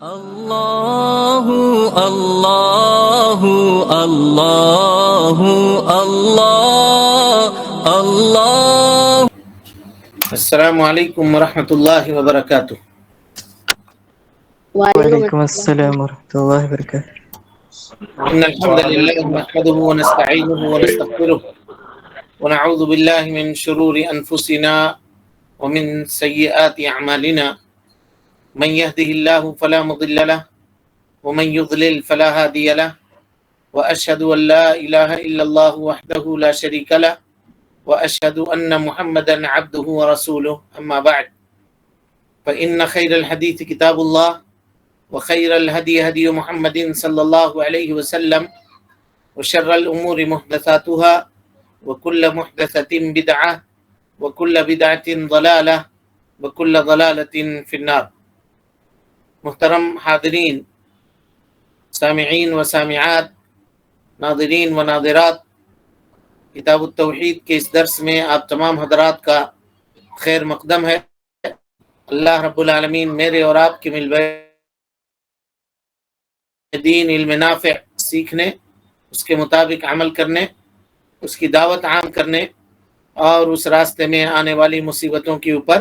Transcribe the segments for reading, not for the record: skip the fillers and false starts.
اللہ اللہ اللہ اللہ اللہ۔ السلام علیکم ورحمۃ اللہ وبرکاتہ۔ وعلیکم السلام ورحمۃ اللہ وبرکاتہ۔ ان الحمد للہ نحمده ونستعینه ونستغفره ونعوذ باللہ من شرور انفسنا ومن سیئات اعمالنا، من يهده الله فلا مضل له ومن يضلل فلا هادي له، واشهد ان لا اله الا الله وحده لا شريك له، واشهد ان محمدا عبده ورسوله، اما بعد فان خير الحديث كتاب الله، وخير الهدي هدي محمد صلى الله عليه وسلم، وشر الأمور محدثاتها، وكل محدثة بدعة، وكل بدعة ضلالة، وكل ضلالة في النار۔ محترم حاضرین، سامعین و سامعات، ناظرین و ناظرات، کتاب التوحید کے اس درس میں آپ تمام حضرات کا خیر مقدم ہے۔ اللہ رب العالمین میرے اور آپ کے مل دین علم نافع سیکھنے، اس کے مطابق عمل کرنے، اس کی دعوت عام کرنے اور اس راستے میں آنے والی مصیبتوں کے اوپر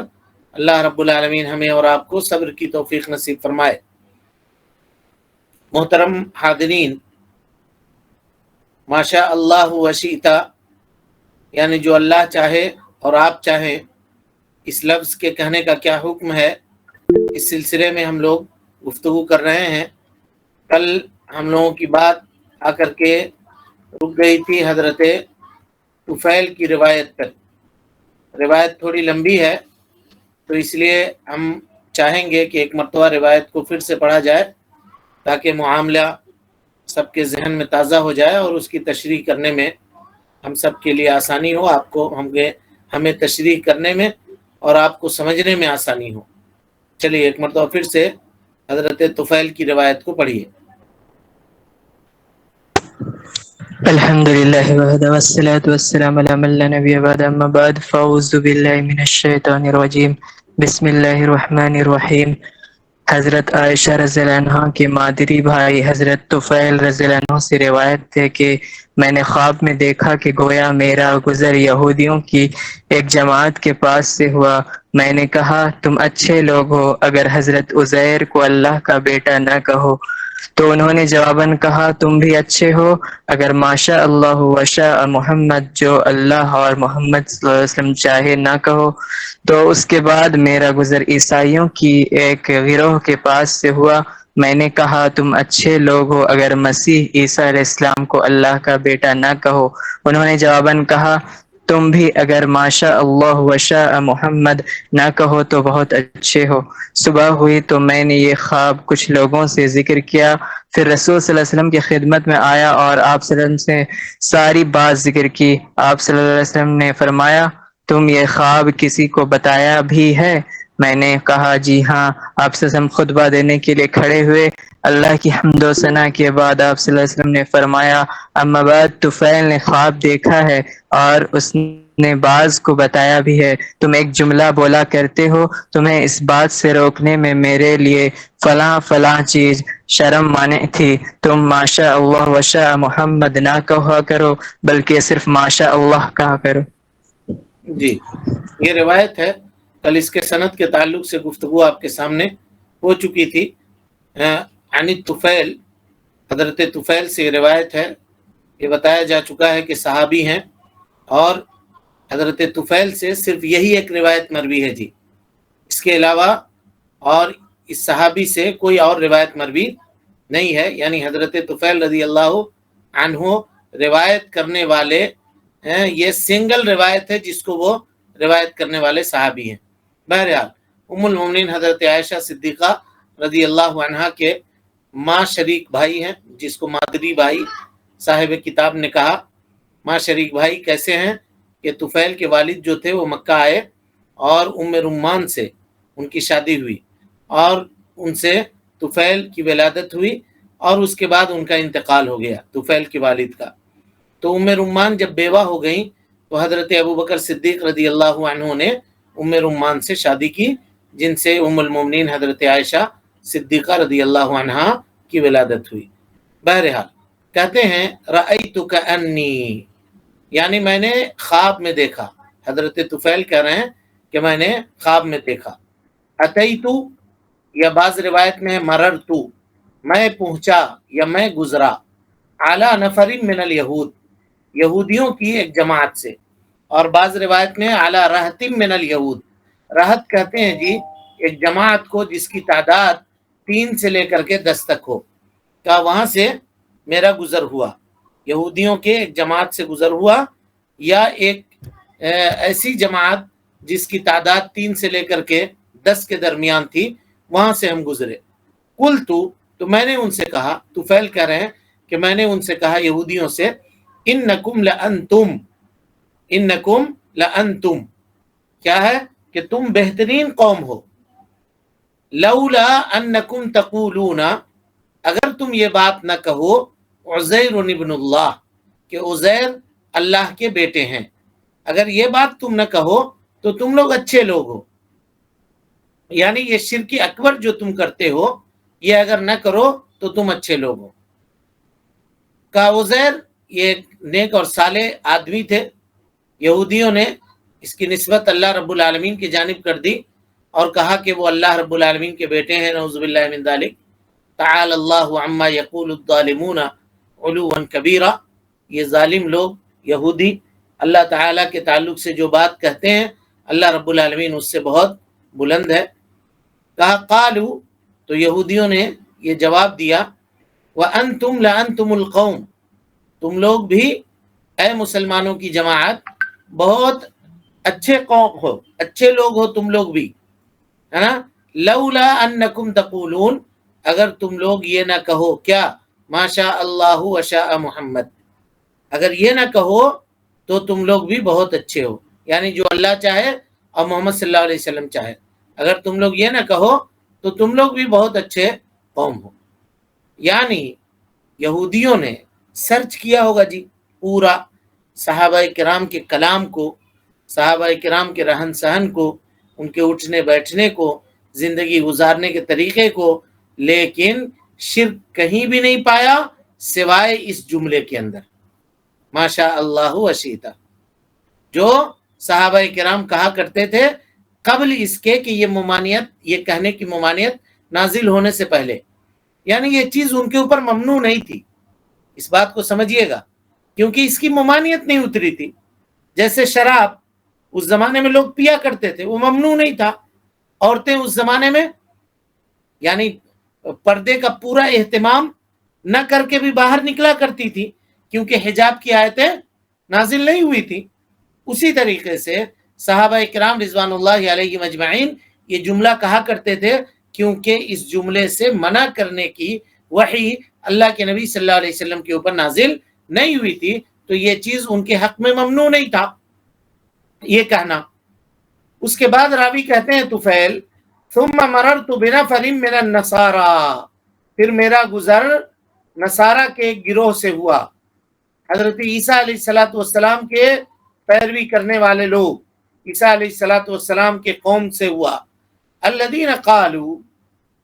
اللہ رب العالمین ہمیں اور آپ کو صبر کی توفیق نصیب فرمائے۔ محترم حاضرین، ماشاء اللہ وشئتا، یعنی جو اللہ چاہے اور آپ چاہیں، اس لفظ کے کہنے کا کیا حکم ہے، اس سلسلے میں ہم لوگ گفتگو کر رہے ہیں۔ کل ہم لوگوں کی بات آ کر کے رک گئی تھی حضرت طفیل کی روایت پر۔ روایت تھوڑی لمبی ہے تو اس لیے ہم چاہیں گے کہ ایک مرتبہ روایت کو پھر سے پڑھا جائے تاکہ معاملہ سب کے ذہن میں تازہ ہو جائے اور اس کی تشریح کرنے میں ہم سب کے لیے آسانی ہو، آپ کو ہمیں تشریح کرنے میں اور آپ کو سمجھنے میں آسانی ہو۔ چلیے ایک مرتبہ پھر سے حضرت طفیل کی روایت کو پڑھیے۔ الحمد للہ وحدہ والصلاة والسلام علی من لا نبی بعد، اما بعد فاعوذ باللہ من الشیطان الرجیم، بسم اللہ الرحمن الرحیم۔ حضرت عائشہ رضی اللہ عنہ کے مادری بھائی حضرت طفیل رضی اللہ عنہ سے روایت ہے کہ میں نے خواب میں دیکھا کہ گویا میرا گزر یہودیوں کی ایک جماعت کے پاس سے ہوا۔ میں نے کہا تم اچھے لوگ ہو اگر حضرت عزیر کو اللہ کا بیٹا نہ کہو، تو انہوں نے جواباً کہا تم بھی اچھے ہو اگر ماشاء اللہ وشاء محمد، جو اللہ اور محمد صلی اللہ علیہ وسلم چاہے نہ کہو۔ تو اس کے بعد میرا گزر عیسائیوں کی ایک گروہ کے پاس سے ہوا۔ میں نے کہا تم اچھے لوگ ہو اگر مسیح عیسیٰ علیہ السلام کو اللہ کا بیٹا نہ کہو۔ انہوں نے جواباً کہا تم بھی اگر ماشاء اللہ وشاء محمد نہ کہو تو بہت اچھے ہو۔ صبح ہوئی تو میں نے یہ خواب کچھ لوگوں سے ذکر کیا، پھر رسول صلی اللہ علیہ وسلم کی خدمت میں آیا اور آپ صلی اللہ علیہ وسلم سے ساری بات ذکر کی۔ آپ صلی اللہ علیہ وسلم نے فرمایا تم یہ خواب کسی کو بتایا بھی ہے؟ میں نے کہا جی ہاں۔ آپ صلی اللہ علیہ وسلم خطبہ دینے کے لیے کھڑے ہوئے۔ اللہ کی حمد و ثنا کے بعد آپ صلی اللہ علیہ وسلم نے فرمایا اما بعد طفیل نے خواب دیکھا ہے اور اس نے بعض کو بتایا بھی ہے۔ تم ایک جملہ بولا کرتے ہو تمہیں اس بات سے روکنے میں میرے لیے فلاں فلاں چیز شرم مانع تھی، تم ماشاء اللہ وشاء محمد نہ کہا کرو بلکہ صرف ماشاء اللہ کہا کرو۔ جی، یہ روایت ہے۔ کل اس کے سند کے تعلق سے گفتگو آپ کے سامنے ہو چکی تھی۔ عن طفیل، حضرت طفیل سے یہ روایت ہے، یہ بتایا جا چکا ہے کہ صحابی ہیں اور حضرت طفیل سے صرف یہی ایک روایت مروی ہے جی، اس کے علاوہ اور اس صحابی سے کوئی اور روایت مروی نہیں ہے، یعنی حضرت طفیل رضی اللہ عنہ روایت کرنے والے ہیں، یہ سنگل روایت ہے جس کو وہ روایت کرنے والے صحابی ہیں۔ بہرحال ام المومنین حضرت عائشہ صدیقہ رضی اللہ عنہا کے ماں شریک بھائی ہیں، جس کو مادری بھائی صاحب کتاب نے کہا۔ ماں شریک بھائی کیسے ہیں کہ طفیل کے والد جو تھے وہ مکہ آئے اور ام رمان سے ان کی شادی ہوئی اور ان سے طفیل کی ولادت ہوئی اور اس کے بعد ان کا انتقال ہو گیا طفیل کے والد کا۔ تو ام رمان جب بیوہ ہو گئیں تو حضرت ابوبکر صدیق رضی اللہ عنہ نے ام رمان سے شادی کی، جن سے ام المومنین حضرت عائشہ صدیقہ رضی اللہ عنہا کی ولادت ہوئی۔ بہرحال کہتے ہیں رأیت کأنی، یعنی میں نے خواب میں دیکھا، حضرت طفیل کہہ رہے ہیں کہ میں نے خواب میں دیکھا۔ اتیتو یا بعض روایت میں مررتو، میں پہنچا یا میں گزرا، اعلی نفر من الیہود، یہودیوں کی ایک جماعت سے، اور بعض روایت میں اعلی رہت من الیہود، رہت کہتے ہیں جی ایک جماعت کو جس کی تعداد 3 سے لے کر کے 10 تک ہو، کہ وہاں سے میرا گزر ہوا، یہودیوں کے ایک جماعت سے گزر ہوا، یا ایک ایسی جماعت جس کی تعداد 3 سے لے کر کے 10 کے درمیان تھی، وہاں سے ہم گزرے۔ قلتو، تو میں نے ان سے کہا، طفیل کہہ رہے ہیں کہ میں نے ان سے کہا یہودیوں سے، انکم لانتم، انکم لانتم کیا ہے کہ تم بہترین قوم ہو، لولا انکم تقولون، اگر تم یہ بات نہ کہو، عزیر ابن اللہ، کہ عزیر اللہ کے بیٹے ہیں، اگر یہ بات تم نہ کہو تو تم لوگ اچھے لوگ ہو، یعنی یہ شرک اکبر جو تم کرتے ہو یہ اگر نہ کرو تو تم اچھے لوگ ہو۔ کہ عزیر یہ نیک اور صالح آدمی تھے، یہودیوں نے اس کی نسبت اللہ رب العالمین کی جانب کر دی اور کہا کہ وہ اللہ رب العالمین کے بیٹے ہیں، نعوذ باللہ من ذالک، تعالی اللہ عما یقول الظالمون علوا کبیرا، یہ ظالم لوگ یہودی اللہ تعالیٰ کے تعلق سے جو بات کہتے ہیں اللہ رب العالمین اس سے بہت بلند ہے۔ کہا قالو، تو یہودیوں نے یہ جواب دیا، وَأَنْتُمْ لَأَنْتُمُ الْقَوْمُ، تم لوگ بھی اے مسلمانوں کی جماعت بہت اچھے قوم ہو، اچھے لوگ ہو تم لوگ بھی، ہے نا، لولا انکم تقولون، اگر تم لوگ یہ نہ کہو، کیا، ما شاء اللہ و شاء محمد، اگر یہ نہ کہو تو تم لوگ بھی بہت اچھے ہو، یعنی جو اللہ چاہے اور محمد صلی اللہ علیہ وسلم چاہے، اگر تم لوگ یہ نہ کہو تو تم لوگ بھی بہت اچھے قوم ہو۔ یعنی یہودیوں نے سرچ کیا ہوگا جی پورا صحابہ کرام کے کلام کو، صحابہ کرام کے رہن سہن کو، ان کے اٹھنے بیٹھنے کو، زندگی گزارنے کے طریقے کو، لیکن شرک کہیں بھی نہیں پایا سوائے اس جملے کے اندر، ماشاء اللہ وشیتا، جو صحابہ کرام کہا کرتے تھے قبل اس کے کہ یہ ممانعت، یہ کہنے کی ممانعت نازل ہونے سے پہلے، یعنی یہ چیز ان کے اوپر ممنوع نہیں تھی، اس بات کو سمجھیے گا، کیونکہ اس کی ممانعت نہیں اتری تھی۔ جیسے شراب اس زمانے میں لوگ پیا کرتے تھے، وہ ممنوع نہیں تھا، عورتیں اس زمانے میں یعنی پردے کا پورا اہتمام نہ کر کے بھی باہر نکلا کرتی تھی، کیونکہ حجاب کی آیتیں نازل نہیں ہوئی تھی۔ اسی طریقے سے صحابہ کرام رضوان اللہ علیہم اجمعین یہ جملہ کہا کرتے تھے، کیونکہ اس جملے سے منع کرنے کی وحی اللہ کے نبی صلی اللہ علیہ وسلم کے اوپر نازل نہیں ہوئی تھی، تو یہ چیز ان کے حق میں ممنوع نہیں تھا یہ کہنا۔ اس کے بعد راوی کہتے ہیں طفیل، ثم مررت بنفر من النصارى، پھر میرا گزر نصارہ کے گروہ سے ہوا، حضرت عیسیٰ علیہ السلام کے پیروی کرنے والے لوگ، عیسیٰ علیہ السلام کے قوم سے ہوا، الذین قالوا،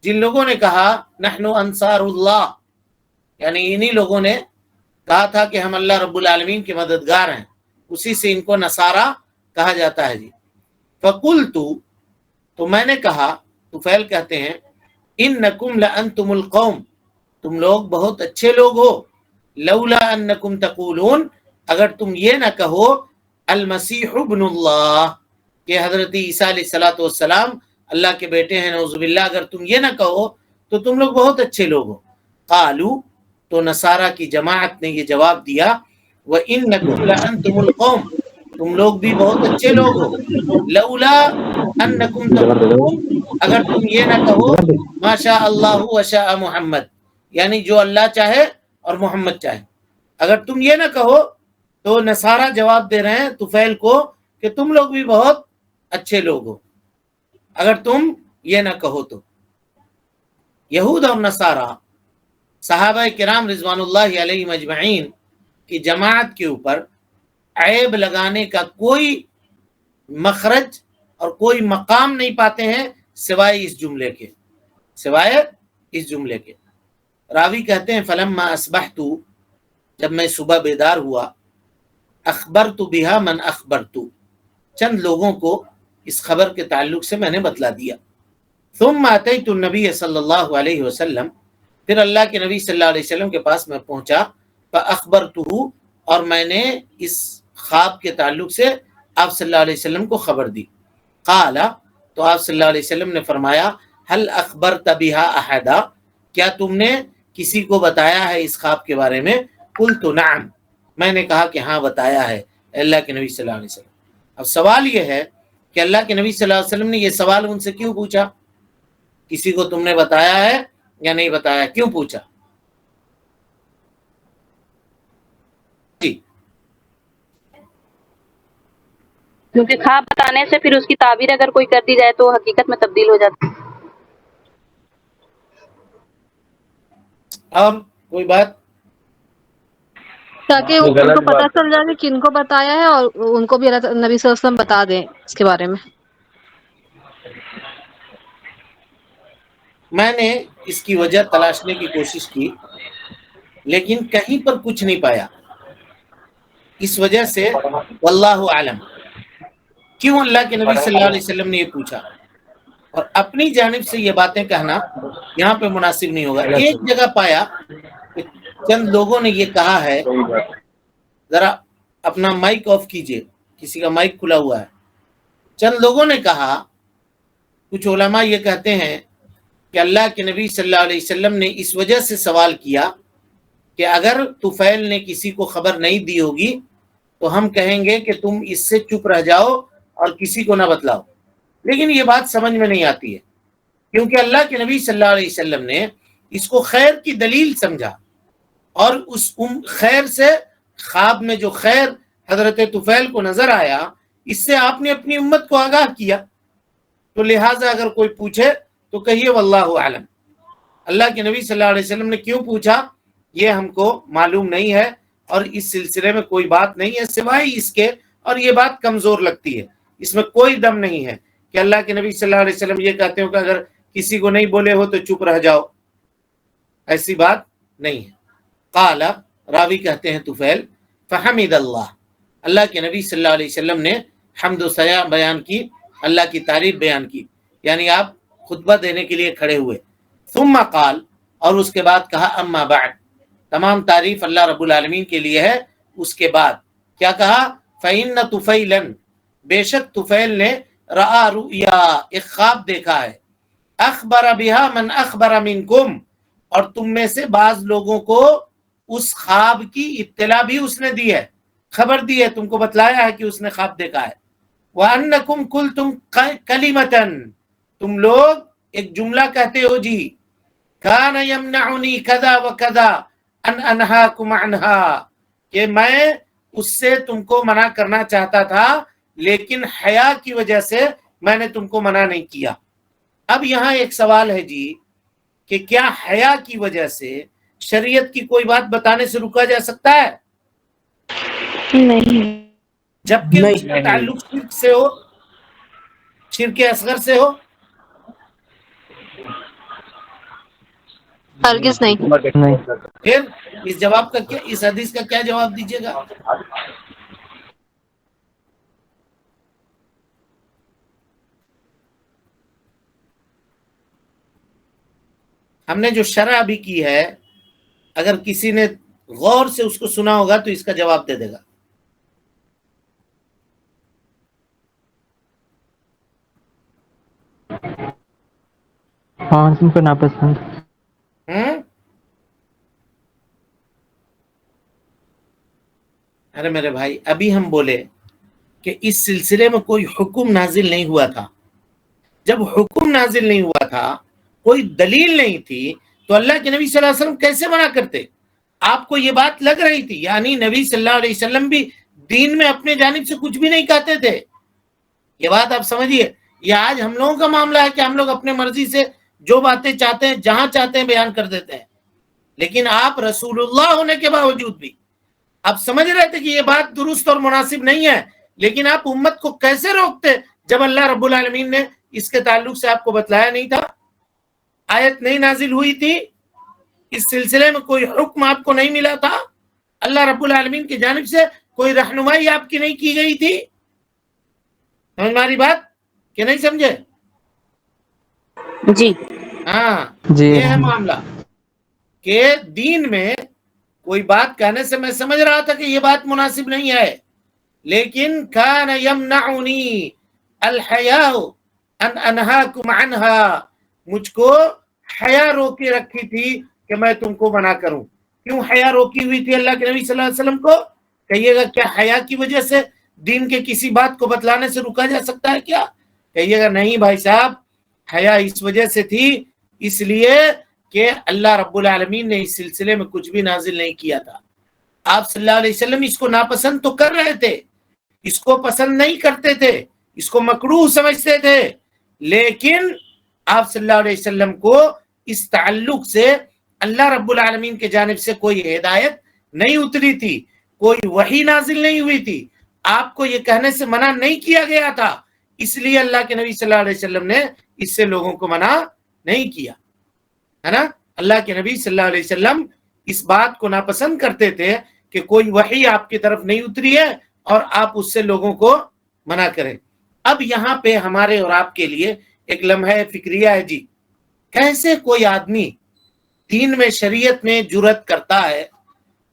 جن لوگوں نے کہا نحن انصار اللہ، یعنی انہی لوگوں نے کہا تھا کہ ہم اللہ رب العالمین کے مددگار ہیں، اسی سے ان کو نصارہ کہا جاتا ہے جی۔ فقلت، تو میں نے کہا، طفیل کہتے ہیں، انکم لانتم القوم، تم لوگ بہت اچھے لوگ ہو، لولا انکم تقولون، اگر تم یہ نہ کہو المسیح ابن اللہ، کہ حضرت عیسیٰ علیہ السلام اللہ کے بیٹے ہیں، نعوذ باللہ، اگر تم یہ نہ کہو تو تم لوگ بہت اچھے لوگ ہو۔ قالو، تو نصارہ کی جماعت نے یہ جواب دیا، وَإِنَّكُمْ لَأَنْتُمُ الْقَوْمُ، تم لوگ بھی بہت اچھے لوگ ہو، لولا انکم تقولون، اگر تم یہ نہ کہو ما شاء اللہ و شاء محمد، یعنی جو اللہ چاہے اور محمد چاہے، اگر تم یہ نہ کہو تو نصارہ جواب دے رہے ہیں طفیل کو کہ تم لوگ بھی بہت اچھے لوگ ہو اگر تم یہ نہ کہو تو۔ یہود اور نصارہ صحابہ کرام رضوان اللہ علیہم اجمعین کی جماعت کے اوپر عیب لگانے کا کوئی مخرج اور کوئی مقام نہیں پاتے ہیں سوائے اس جملے کے، سوائے اس جملے کے۔ راوی کہتے ہیں فلما اصبحت، جب میں صبح بیدار ہوا، اخبرت بها من اخبرت، چند لوگوں کو اس خبر کے تعلق سے میں نے بتلا دیا۔ ثم اتیت النبی صلی اللہ علیہ وسلم، پھر اللہ کے نبی صلی اللہ علیہ وسلم کے پاس میں پہنچا، فاخبرته، اور میں نے اس خواب کے تعلق سے آپ صلی اللہ علیہ وسلم کو خبر دی۔ قال، تو آپ صلی اللہ علیہ وسلم نے فرمایا، هل اخبرت بها احدا، کیا تم نے کسی کو بتایا ہے اس خواب کے بارے میں؟ قلت نعم، میں نے کہا کہ ہاں بتایا ہے اللہ کے نبی صلی اللہ علیہ وسلم۔ اب سوال یہ ہے کہ اللہ کے نبی صلی اللہ علیہ وسلم نے یہ سوال ان سے کیوں پوچھا؟ کسی کو تم نے بتایا ہے یا نہیں بتایا، کیوں پوچھا؟ جی، کیونکہ خواب بتانے سے پھر اس کی تعبیر اگر کوئی کر دی جائے تو حقیقت میں تبدیل ہو جاتی ہے۔ اور کوئی بات؟ تاکہ ان کو پتہ چل جائے کہ کن کو بتایا ہے اور ان کو بھی نبی صلی اللہ علیہ وسلم بتا دیں اس کے بارے میں۔ میں نے اس کی وجہ تلاشنے کی کوشش کی لیکن کہیں پر کچھ نہیں پایا، اس وجہ سے واللہ اعلم کیوں اللہ کے نبی صلی اللہ علیہ وسلم نے یہ پوچھا، اور اپنی جانب سے یہ باتیں کہنا یہاں پہ مناسب نہیں ہوگا۔ ایک جگہ پایا کہ چند لوگوں نے یہ کہا ہے، ذرا اپنا مائک آف کیجئے، کسی کا مائک کھلا ہوا ہے۔ چند لوگوں نے کہا، کچھ علماء یہ کہتے ہیں کہ اللہ کے نبی صلی اللہ علیہ وسلم نے اس وجہ سے سوال کیا کہ اگر طفیل نے کسی کو خبر نہیں دی ہوگی تو ہم کہیں گے کہ تم اس سے چپ رہ جاؤ اور کسی کو نہ بتلاؤ، لیکن یہ بات سمجھ میں نہیں آتی ہے کیونکہ اللہ کے نبی صلی اللہ علیہ وسلم نے اس کو خیر کی دلیل سمجھا، اور اس خیر سے خواب میں جو خیر حضرت طفیل کو نظر آیا اس سے آپ نے اپنی امت کو آگاہ کیا، تو لہٰذا اگر کوئی پوچھے تو کہیے واللہ اعلم۔ اللہ کے نبی صلی اللہ علیہ وسلم نے کیوں پوچھا یہ ہم کو معلوم نہیں ہے، اور اس سلسلے میں کوئی بات نہیں ہے سوائے اس کے، اور یہ بات کمزور لگتی ہے، اس میں کوئی دم نہیں ہے کہ اللہ کے نبی صلی اللہ علیہ وسلم یہ کہتے ہو کہ اگر کسی کو نہیں بولے ہو تو چپ رہ جاؤ، ایسی بات نہیں ہے۔ قال، راوی کہتے ہیں طفیل، فحمد اللہ، اللہ کے نبی صلی اللہ علیہ وسلم نے حمد و ثنا بیان کی، اللہ کی تعریف بیان کی، یعنی آپ خطبہ دینے کے لیے کھڑے ہوئے۔ ثم قال، اور اس کے بعد کہا اما بعد، تمام تعریف اللہ رب العالمین کے لیے ہے، اس کے بعد کیا کہا؟ فإن طفیلا، بے شک طفیل نے رأى رؤیا، ایک خواب دیکھا ہے، اخبر بها من اخبر منکم، اور تم میں سے بعض لوگوں کو اس خواب کی اطلاع بھی اس نے دی ہے، خبر دی ہے، تم کو بتلایا ہے کہ اس نے خواب دیکھا ہے۔ وَأَنَّكُمْ قُلْتُمْ كَلِمَةً، تم لوگ ایک جملہ کہتے ہو جی، كَانَ يَمْنَعُنِي كَذَا وَكَذَا أَنْ أَنْهَاكُمْ عَنْهَا، کہ میں اس سے تم کو منع کرنا چاہتا تھا لیکن حیا کی وجہ سے میں نے تم کو منع نہیں کیا۔ اب یہاں ایک سوال ہے جی کہ کیا حیا کی وجہ سے شریعت کی کوئی بات بتانے سے رکا جا سکتا ہے؟ نہیں، جبکہ اس کا تعلق شرک سے ہو، شرک اصغر سے ہو؟ ہرگز نہیں۔ پھر اس جواب کا کیا، اس حدیث کا کیا جواب دیجیے گا؟ ہم نے جو شرح بھی کی ہے، اگر کسی نے غور سے اس کو سنا ہوگا تو اس کا جواب دے دے گا۔ ہاں تم کو ناپسند۔ ارے میرے بھائی، ابھی ہم بولے کہ اس سلسلے میں کوئی حکم نازل نہیں ہوا تھا، جب حکم نازل نہیں ہوا تھا، کوئی دلیل نہیں تھی، تو اللہ کے نبی صلی اللہ علیہ وسلم کیسے منع کرتے؟ آپ کو یہ بات لگ رہی تھی، یعنی نبی صلی اللہ علیہ وسلم بھی دین میں اپنے جانب سے کچھ بھی نہیں کہتے تھے، یہ بات آپ سمجھیے۔ یہ آج ہم لوگوں کا معاملہ ہے کہ ہم لوگ اپنے مرضی سے جو باتیں چاہتے ہیں جہاں چاہتے ہیں بیان کر دیتے ہیں، لیکن آپ رسول اللہ ہونے کے باوجود بھی آپ سمجھ رہے تھے کہ یہ بات درست اور مناسب نہیں ہے، لیکن آپ امت کو کیسے روکتے جب اللہ رب العالمین نے اس کے تعلق سے آپ کو بتلایا نہیں تھا؟ آیت نہیں نازل ہوئی تھی؟ اس سلسلے میں کوئی حکم آپ کو نہیں ملا تھا؟ اللہ رب العالمین کی جانب سے کوئی رہنمائی آپ کی نہیں کی گئی تھی؟ سمجھ ہماری بات کہ نہیں سمجھے؟ جی ہاں جی یہ ہے معاملہ کہ دین میں کوئی بات کہنے سے میں سمجھ رہا تھا کہ یہ بات مناسب نہیں ہے، لیکن کان یمنعنی الحیاء ان انہاکم عنہا، مجھ کو حیا روکی رکھی تھی کہ میں تم کو منع کروں۔ کیوں حیا روکی ہوئی تھی اللہ کے نبی صلی اللہ علیہ وسلم کو؟ کہیے گا کیا حیا کی وجہ سے دین کے کسی بات کو بتلانے سے رکا جا سکتا ہے کیا؟ کہیے گا نہیں بھائی صاحب، حیا اس وجہ سے تھی، اس لیے کہ اللہ رب العالمین نے اس سلسلے میں کچھ بھی نازل نہیں کیا تھا۔ آپ صلی اللہ علیہ وسلم اس کو ناپسند تو کر رہے تھے، اس کو پسند نہیں کرتے تھے، اس کو مکروہ سمجھتے تھے، لیکن آپ صلی اللہ علیہ وسلم کو اس تعلق سے اللہ رب العالمین کے جانب سے کوئی ہدایت نہیں اتری تھی، کوئی وحی نازل نہیں ہوئی تھی، آپ کو یہ کہنے سے منع نہیں کیا گیا تھا، اس لیے اللہ کے نبی صلی اللہ علیہ وسلم نے اس سے لوگوں کو منع نہیں کیا، ہے نا؟ اللہ کے نبی صلی اللہ علیہ وسلم اس بات کو ناپسند کرتے تھے کہ کوئی وحی آپ کی طرف نہیں اتری ہے اور آپ اس سے لوگوں کو منع کریں۔ اب یہاں پہ ہمارے اور آپ کے لیے ایک لمحہ فکریہ ہے جی، کیسے کوئی آدمی دین میں شریعت میں جرأت کرتا ہے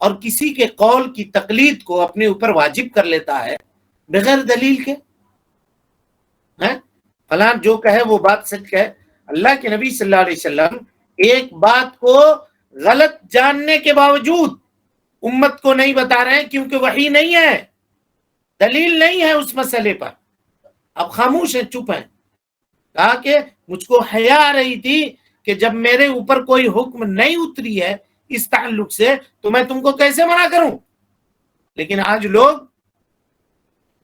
اور کسی کے قول کی تقلید کو اپنے اوپر واجب کر لیتا ہے بغیر دلیل کے؟ فلاں جو کہے وہ بات سچ کہے۔ اللہ کے نبی صلی اللہ علیہ وسلم ایک بات کو غلط جاننے کے باوجود امت کو نہیں بتا رہے ہیں کیونکہ وحی نہیں ہے، دلیل نہیں ہے اس مسئلے پر، اب خاموش ہیں، چپ ہیں۔ کہا کہ مجھ کو حیا آ رہی تھی کہ جب میرے اوپر کوئی حکم نہیں اتری ہے اس تعلق سے تو میں تم کو کیسے منع کروں؟ لیکن آج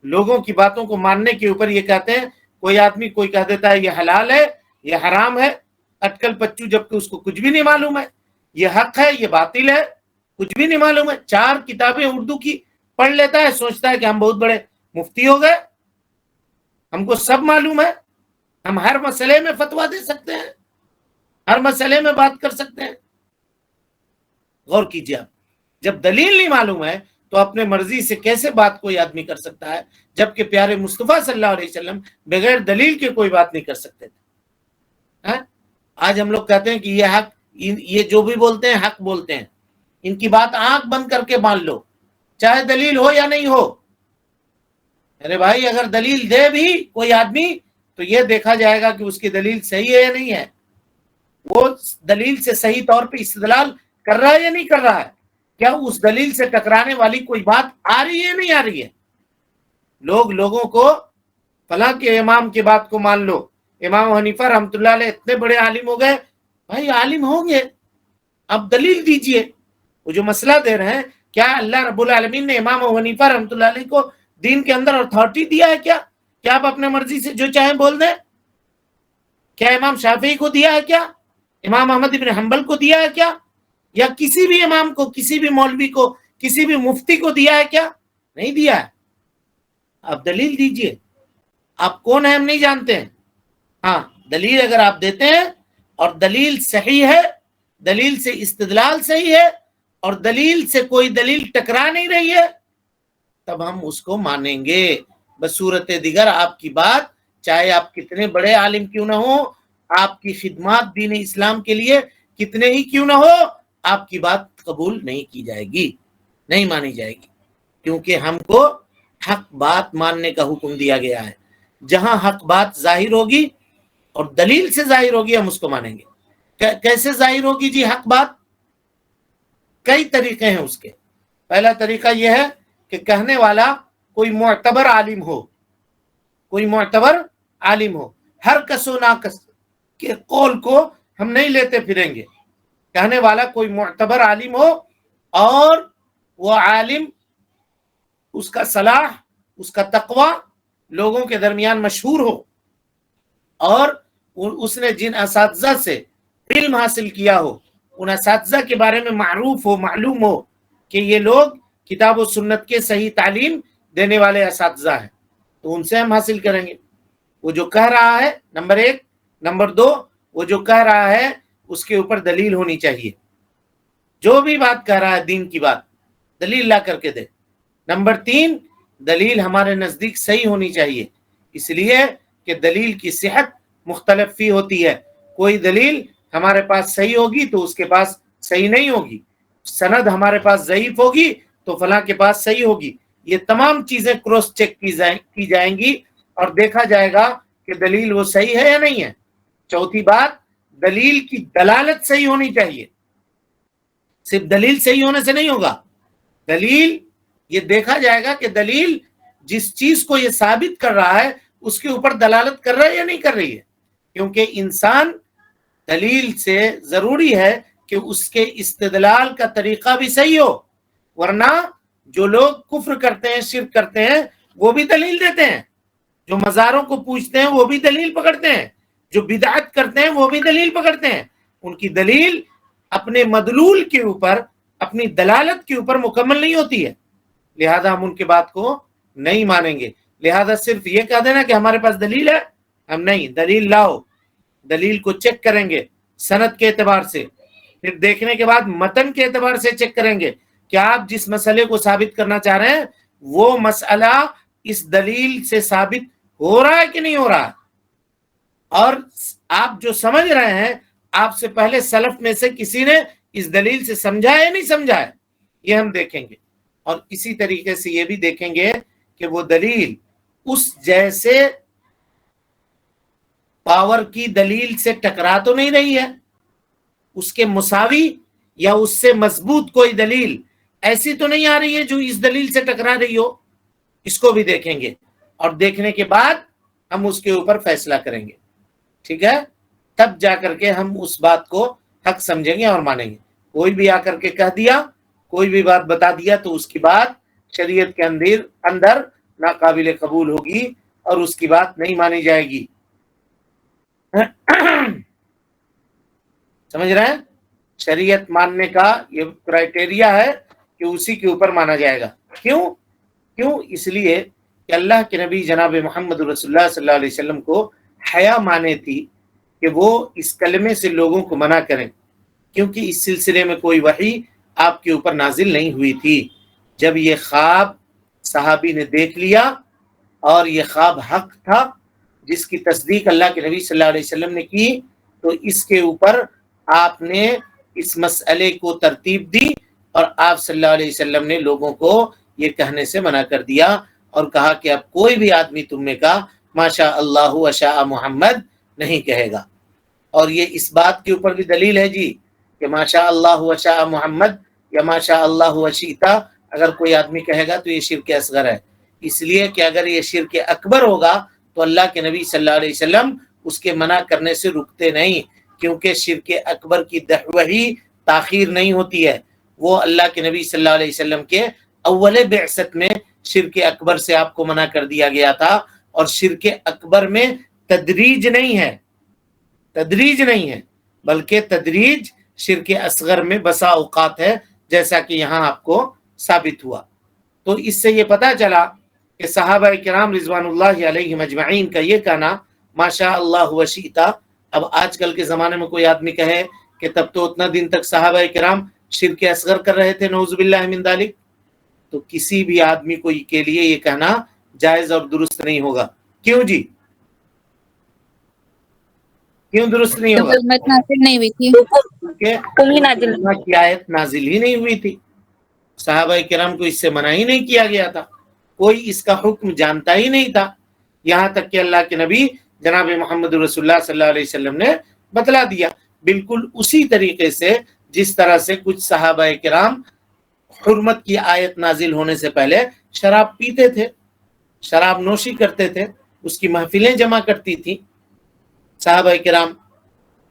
لوگوں کی باتوں کو ماننے کے اوپر یہ کہتے ہیں، کوئی آدمی کوئی کہہ دیتا ہے یہ حلال ہے، یہ حرام ہے، اٹکل پچو، جبکہ اس کو کچھ بھی نہیں معلوم ہے، یہ حق ہے، یہ باطل ہے، کچھ بھی نہیں معلوم ہے۔ 4 کتابیں اردو کی پڑھ لیتا ہے، سوچتا ہے کہ ہم بہت بڑے مفتی ہو گئے، ہم کو سب معلوم ہے، ہم ہر مسئلے میں فتویٰ دے سکتے ہیں، ہر مسئلے میں بات کر سکتے ہیں۔ غور کیجیے، آپ جب دلیل نہیں معلوم ہے تو اپنے مرضی سے کیسے بات کوئی آدمی کر سکتا ہے، جبکہ پیارے مصطفیٰ صلی اللہ علیہ وسلم بغیر دلیل کے کوئی بات نہیں کر سکتے تھے۔ آج ہم لوگ کہتے ہیں کہ یہ حق، یہ جو بھی بولتے ہیں حق بولتے ہیں، ان کی بات آنکھ بند کر کے مان لو، چاہے دلیل ہو یا نہیں ہو۔ ارے بھائی، اگر دلیل دے بھی کوئی آدمی تو یہ دیکھا جائے گا کہ اس کی دلیل صحیح ہے یا نہیں ہے، وہ دلیل سے صحیح طور پہ استدلال کر رہا ہے یا نہیں کر رہا ہے، کیا اس دلیل سے ٹکرانے والی کوئی بات آ رہی ہے یا نہیں آ رہی ہے۔ لوگوں کو فلاں کے امام کی بات کو مان لو، امام حنیفہ رحمۃ اللہ علیہ اتنے بڑے عالم ہو گئے، بھائی عالم ہوں گے، اب دلیل دیجئے۔ وہ جو مسئلہ دے رہے ہیں، کیا اللہ رب العالمین نے امام حنیفہ رحمۃ اللہ علیہ کو دین کے اندر اتھارٹی دیا ہے کیا آپ اپنے مرضی سے جو چاہیں بول دیں؟ کیا امام شافعی کو دیا ہے کیا؟ امام احمد بن حنبل کو دیا ہے کیا؟ یا کسی بھی امام کو، کسی بھی مولوی کو، کسی بھی مفتی کو دیا ہے کیا؟ نہیں دیا ہے۔ آپ دلیل دیجئے، آپ کون ہیں ہم نہیں جانتے ہیں، ہاں دلیل اگر آپ دیتے ہیں اور دلیل صحیح ہے، دلیل سے استدلال صحیح ہے اور دلیل سے کوئی دلیل ٹکرا نہیں رہی ہے، تب ہم اس کو مانیں گے۔ بصورت دیگر آپ کی بات، چاہے آپ کتنے بڑے عالم کیوں نہ ہو، آپ کی خدمات دین اسلام کے لیے کتنے ہی کیوں نہ ہو، آپ کی بات قبول نہیں کی جائے گی، نہیں مانی جائے گی، کیونکہ ہم کو حق بات ماننے کا حکم دیا گیا ہے۔ جہاں حق بات ظاہر ہوگی اور دلیل سے ظاہر ہوگی ہم اس کو مانیں گے۔ کیسے ظاہر ہوگی جی حق بات؟ کئی طریقے ہیں اس کے۔ پہلا طریقہ یہ ہے کہ کہنے والا کوئی معتبر عالم ہو، کوئی معتبر عالم ہو، ہر کس و ناکس کے قول کو ہم نہیں لیتے پھریں گے۔ کہنے والا کوئی معتبر عالم ہو اور وہ عالم، اس کا صلاح، اس کا تقوی لوگوں کے درمیان مشہور ہو، اور اس نے جن اساتذہ سے علم حاصل کیا ہو ان اساتذہ کے بارے میں معروف ہو، معلوم ہو کہ یہ لوگ کتاب و سنت کے صحیح تعلیم دینے والے اساتذہ ہیں، تو ان سے ہم حاصل کریں گے۔ وہ جو کہہ رہا ہے، نمبر 1، نمبر 2، وہ جو کہہ رہا ہے اس کے اوپر دلیل ہونی چاہیے. جو بھی بات کہہ رہا ہے دین کی بات دلیل لا کر کے دے. نمبر 3 دلیل ہمارے نزدیک صحیح ہونی چاہیے، اس لیے کہ دلیل کی صحت مختلف فی ہوتی ہے. کوئی دلیل ہمارے پاس صحیح ہوگی تو اس کے پاس صحیح نہیں ہوگی، سند ہمارے پاس ضعیف ہوگی تو فلاں کے پاس صحیح ہوگی. یہ تمام چیزیں کراس چیک کی جائیں گی اور دیکھا جائے گا کہ دلیل وہ صحیح ہے یا نہیں ہے. چوتھی بات، دلیل کی دلالت صحیح ہونی چاہیے. صرف دلیل صحیح ہونے سے نہیں ہوگا، دلیل یہ دیکھا جائے گا کہ دلیل جس چیز کو یہ ثابت کر رہا ہے اس کے اوپر دلالت کر رہا ہے یا نہیں کر رہی ہے. کیونکہ انسان دلیل سے ضروری ہے کہ اس کے استدلال کا طریقہ بھی صحیح ہو، ورنہ جو لوگ کفر کرتے ہیں، شرک کرتے ہیں، وہ بھی دلیل دیتے ہیں. جو مزاروں کو پوچھتے ہیں وہ بھی دلیل پکڑتے ہیں، جو بدعت کرتے ہیں وہ بھی دلیل پکڑتے ہیں. ان کی دلیل اپنے مدلول کے اوپر، اپنی دلالت کے اوپر مکمل نہیں ہوتی ہے، لہذا ہم ان کی بات کو نہیں مانیں گے. لہذا صرف یہ کہہ دینا کہ ہمارے پاس دلیل ہے، ہم نہیں. دلیل لاؤ، دلیل کو چیک کریں گے سند کے اعتبار سے، پھر دیکھنے کے بعد متن کے اعتبار سے چیک کریں گے کہ آپ جس مسئلے کو ثابت کرنا چاہ رہے ہیں وہ مسئلہ اس دلیل سے ثابت ہو رہا ہے کہ نہیں ہو رہا ہے، اور آپ جو سمجھ رہے ہیں آپ سے پہلے سلف میں سے کسی نے اس دلیل سے سمجھا ہے یا نہیں سمجھا ہے، یہ ہم دیکھیں گے. اور اسی طریقے سے یہ بھی دیکھیں گے کہ وہ دلیل اس جیسے پاور کی دلیل سے ٹکرا تو نہیں رہی ہے، اس کے مساوی یا اس سے مضبوط کوئی دلیل ایسی تو نہیں آ رہی ہے جو اس دلیل سے ٹکرا رہی ہو. اس کو بھی دیکھیں گے اور دیکھنے کے بعد ہم اس کے اوپر فیصلہ کریں گے. ٹھیک ہے، تب جا کر کے ہم اس بات کو حق سمجھیں گے اور مانیں گے. کوئی بھی آ کر کے کہہ دیا، کوئی بھی بات بتا دیا تو اس کی بات شریعت کے اندر ناقابل قبول ہوگی اور اس کی بات نہیں مانی جائے گی. سمجھ رہے ہیں؟ شریعت ماننے کا یہ کرائٹیریا ہے کہ اسی کے اوپر مانا جائے گا. کیوں؟ اس لیے کہ اللہ کے نبی جناب محمد رسول اللہ صلی اللہ علیہ وسلم کو حیا مانے تھی کہ وہ اس کلمے سے لوگوں کو منع کریں، کیونکہ اس سلسلے میں کوئی وحی آپ کے اوپر نازل نہیں ہوئی تھی. جب یہ خواب صحابی نے دیکھ لیا اور یہ خواب حق تھا جس کی تصدیق اللہ کے نبی صلی اللہ علیہ وسلم نے کی، تو اس کے اوپر آپ نے اس مسئلے کو ترتیب دی اور آپ صلی اللہ علیہ وسلم نے لوگوں کو یہ کہنے سے منع کر دیا اور کہا کہ اب کوئی بھی آدمی تم نے کہا ماشاء اللہ وشاء محمد نہیں کہے گا. اور یہ اس بات کے اوپر بھی دلیل ہے جی کہ ماشاء اللہ وشاء محمد یا ماشاء اللہ وشیتا اگر کوئی آدمی کہے گا تو یہ شرک اصغر ہے، اس لیے کہ اگر یہ شرک اکبر ہوگا تو اللہ کے نبی صلی اللہ علیہ وسلم اس کے منع کرنے سے رکتے نہیں، کیونکہ شرک اکبر کی وحی تاخیر نہیں ہوتی ہے. وہ اللہ کے نبی صلی اللہ علیہ وسلم کے اول بعثت میں شرک اکبر سے آپ کو منع کر دیا گیا تھا، اور شرک اکبر میں تدریج نہیں ہے بلکہ تدریج شرک اصغر میں بسا اوقات ہے، جیسا کہ یہاں آپ کو ثابت ہوا. تو اس سے یہ پتا چلا کہ صحابہ کرام رضوان اللہ علیہم اجمعین کا یہ کہنا ماشاء اللہ وشیتا. اب آج کل کے زمانے میں کوئی آدمی کہے کہ تب تو اتنا دن تک صحابہ کرام شرک اصغر کر رہے تھے نعوذ باللہ من ذالک، تو کسی بھی آدمی کو کے لیے یہ کہنا جائز اور درست نہیں ہوگا. کیوں جی؟ کیوں درست نہیں ہوگا؟ کیونکہ کی آیت نازل ہی نہیں ہوئی تھی، صحابہ کرام کو اس سے منع ہی نہیں کیا گیا تھا، کوئی اس کا حکم جانتا ہی نہیں تھا، یہاں تک کہ اللہ کے نبی جناب محمد رسول اللہ صلی اللہ علیہ وسلم نے بتلا دیا. بالکل اسی طریقے سے جس طرح سے کچھ صحابہ کرام حرمت کی آیت نازل ہونے سے پہلے شراب پیتے تھے، شراب نوشی کرتے تھے، اس کی محفلیں جمع کرتی تھی صحابہ کرام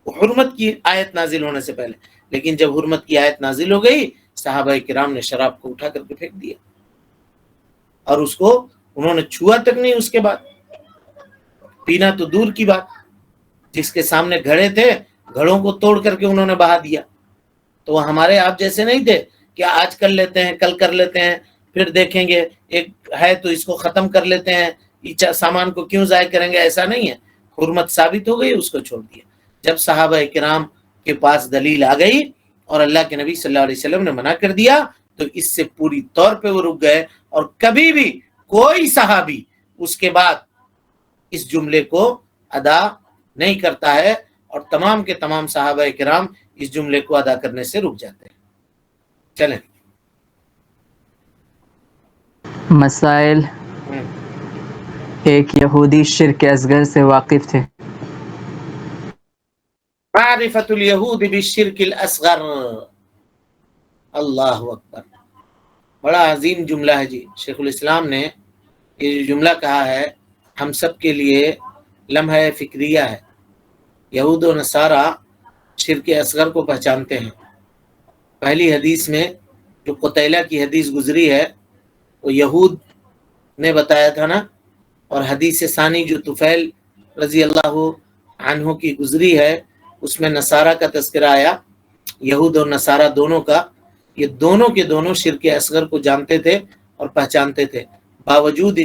حرمت کی آیت نازل ہونے سے پہلے. لیکن جب حرمت کی آیت نازل ہو گئی صحابہ کرام نے شراب کو اٹھا کر کے پھینک دیا اور اس کو انہوں نے چھوا تک نہیں. اس کے بعد پینا تو دور کی بات، جس کے سامنے گھڑے تھے گھڑوں کو توڑ کر کے انہوں نے بہا دیا. تو وہ ہمارے آپ جیسے نہیں تھے کہ آج کر لیتے ہیں کل کر لیتے ہیں پھر دیکھیں گے، ایک ہے تو اس کو ختم کر لیتے ہیں، سامان کو کیوں ضائع کریں گے، ایسا نہیں ہے. حرمت ثابت ہو گئی اس کو چھوڑ دیا. جب صحابہ کرام کے پاس دلیل آ گئی اور اللہ کے نبی صلی اللہ علیہ وسلم نے منع کر دیا تو اس سے پوری طور پہ وہ رک گئے، اور کبھی بھی کوئی صحابی اس کے بعد اس جملے کو ادا نہیں کرتا ہے، اور تمام کے تمام صحابہ کرام اس جملے کو ادا کرنے سے رک جاتے ہیں۔ چلیں مسائل۔ ایک یہودی شرک اصغر سے واقف تھے۔ معرفت الیہود بالشرک الاصغر، اللہ اکبر، بڑا عظیم جملہ ہے جی۔ شیخ الاسلام نے یہ جو جملہ کہا ہے ہم سب کے لیے لمحہ فکریہ ہے۔ یہود و نصارہ شرک اصغر کو پہچانتے ہیں۔ پہلی حدیث میں جو قتیلہ کی حدیث گزری ہے وہ یہود نے بتایا تھا نا، اور حدیث ثانی جو طفیل رضی اللہ عنہ کی گزری ہے اس میں نصارہ کا تذکرہ آیا، یہود اور نصارہ دونوں کا۔ یہ دونوں کے دونوں شرک اصغر کو جانتے تھے اور پہچانتے تھے، باوجود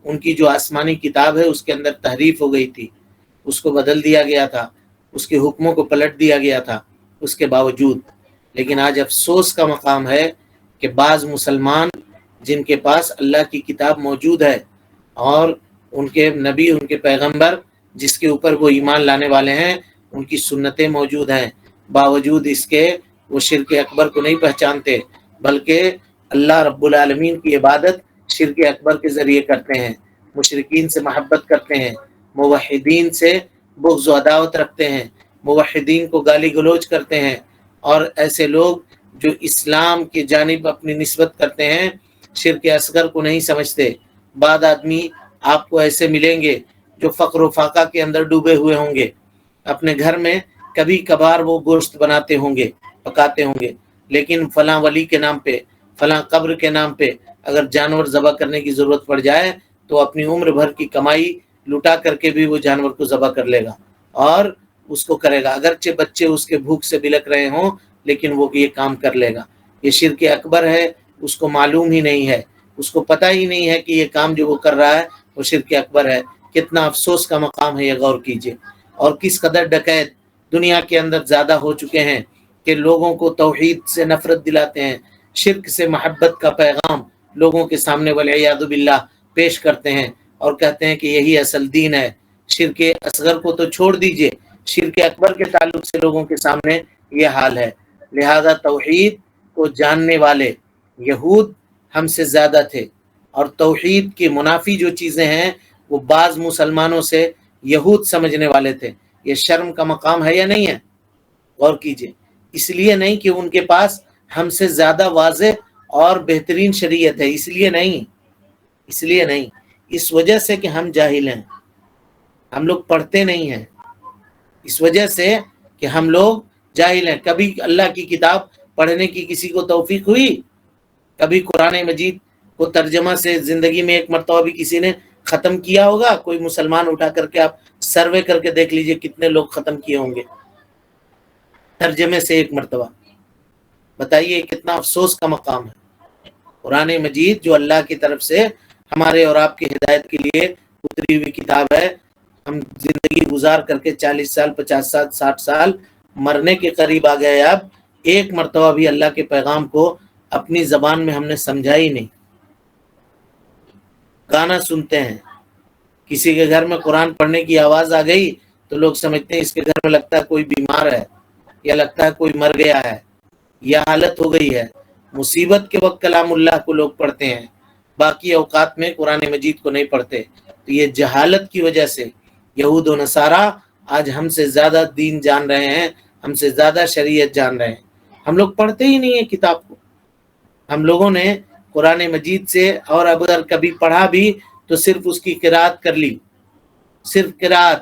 ان کی جو آسمانی کتاب ہے اس کے اندر تحریف ہو گئی تھی، اس کو بدل دیا گیا تھا، اس کے حکموں کو پلٹ دیا گیا تھا اس کے باوجود۔ لیکن آج افسوس کا مقام ہے کہ بعض مسلمان جن کے پاس اللہ کی کتاب موجود ہے اور ان کے نبی، ان کے پیغمبر جس کے اوپر وہ ایمان لانے والے ہیں، ان کی سنتیں موجود ہیں، باوجود اس کے وہ شرک اکبر کو نہیں پہچانتے، بلکہ اللہ رب العالمین کی عبادت شرک اکبر کے ذریعے کرتے ہیں، مشرکین سے محبت کرتے ہیں، موحدین سے بغض و عداوت رکھتے ہیں، موحدین کو گالی گلوچ کرتے ہیں، اور ایسے لوگ جو اسلام کی جانب اپنی نسبت کرتے ہیں شرک اصغر کو نہیں سمجھتے۔ بعد آدمی آپ کو ایسے ملیں گے جو فقر و فاقہ کے اندر ڈوبے ہوئے ہوں گے، اپنے گھر میں کبھی کبھار وہ گوشت بناتے ہوں گے، پکاتے ہوں گے، لیکن فلاں ولی کے نام پہ، فلاں قبر کے نام پہ اگر جانور ذبح کرنے کی ضرورت پڑ جائے تو اپنی عمر بھر کی کمائی لٹا کر کے بھی وہ جانور کو ذبح کر لے گا اور اس کو کرے گا، اگرچہ بچے اس کے بھوک سے بلک رہے ہوں لیکن وہ یہ کام کر لے گا۔ یہ شرک اکبر ہے، اس کو معلوم ہی نہیں ہے، اس کو پتہ ہی نہیں ہے کہ یہ کام جو وہ کر رہا ہے وہ شرک اکبر ہے۔ کتنا افسوس کا مقام ہے، یہ غور کیجئے۔ اور کس قدر ڈکیت دنیا کے اندر زیادہ ہو چکے ہیں کہ لوگوں کو توحید سے نفرت دلاتے ہیں، شرک سے محبت کا پیغام لوگوں کے سامنے والعیاذ باللہ پیش کرتے ہیں اور کہتے ہیں کہ یہی اصل دین ہے۔ شرک اصغر کو تو چھوڑ دیجئے، شرک اکبر کے تعلق سے لوگوں کے سامنے یہ حال ہے۔ لہذا توحید کو جاننے والے یہود ہم سے زیادہ تھے، اور توحید کی منافی جو چیزیں ہیں وہ بعض مسلمانوں سے یہود سمجھنے والے تھے۔ یہ شرم کا مقام ہے یا نہیں ہے؟ غور کیجئے۔ اس لیے نہیں کہ ان کے پاس ہم سے زیادہ واضح اور بہترین شریعت ہے، اس لیے نہیں، اس وجہ سے کہ ہم جاہل ہیں، ہم لوگ پڑھتے نہیں ہیں، اس وجہ سے کہ ہم لوگ جاہل ہیں۔ کبھی اللہ کی کتاب پڑھنے کی کسی کو توفیق ہوئی؟ کبھی قرآن مجید کو ترجمہ سے زندگی میں ایک مرتبہ بھی کسی نے ختم کیا ہوگا؟ کوئی مسلمان اٹھا کر کے آپ سروے کر کے دیکھ لیجئے کتنے لوگ ختم کیے ہوں گے ترجمے سے ایک مرتبہ۔ بتائیے کتنا افسوس کا مقام ہے۔ قرآن مجید جو اللہ کی طرف سے ہمارے اور آپ کی ہدایت کے لیے اتری ہوئی کتاب ہے، ہم زندگی گزار کر کے 40 سال 50 سال 60 سال مرنے کے قریب آ گئے، اب ایک مرتبہ بھی اللہ کے پیغام کو اپنی زبان میں ہم نے سمجھا ہی نہیں۔ گانا سنتے ہیں، کسی کے گھر میں قرآن پڑھنے کی آواز آ گئی تو لوگ سمجھتے ہیں اس کے گھر میں لگتا ہے کوئی بیمار ہے یا لگتا ہے کوئی مر گیا ہے، یہ حالت ہو گئی ہے۔ مصیبت کے وقت کلام اللہ کو لوگ پڑھتے ہیں، باقی اوقات میں قرآن مجید کو نہیں پڑھتے۔ تو یہ جہالت کی وجہ سے یہود و نصارہ آج ہم سے زیادہ دین جان رہے ہیں، ہم سے زیادہ شریعت جان رہے ہیں۔ ہم لوگ پڑھتے ہی نہیں ہیں کتاب کو۔ ہم لوگوں نے قرآن مجید سے، اور اگر کبھی پڑھا بھی تو صرف اس کی قرات کر لی، صرف قرات۔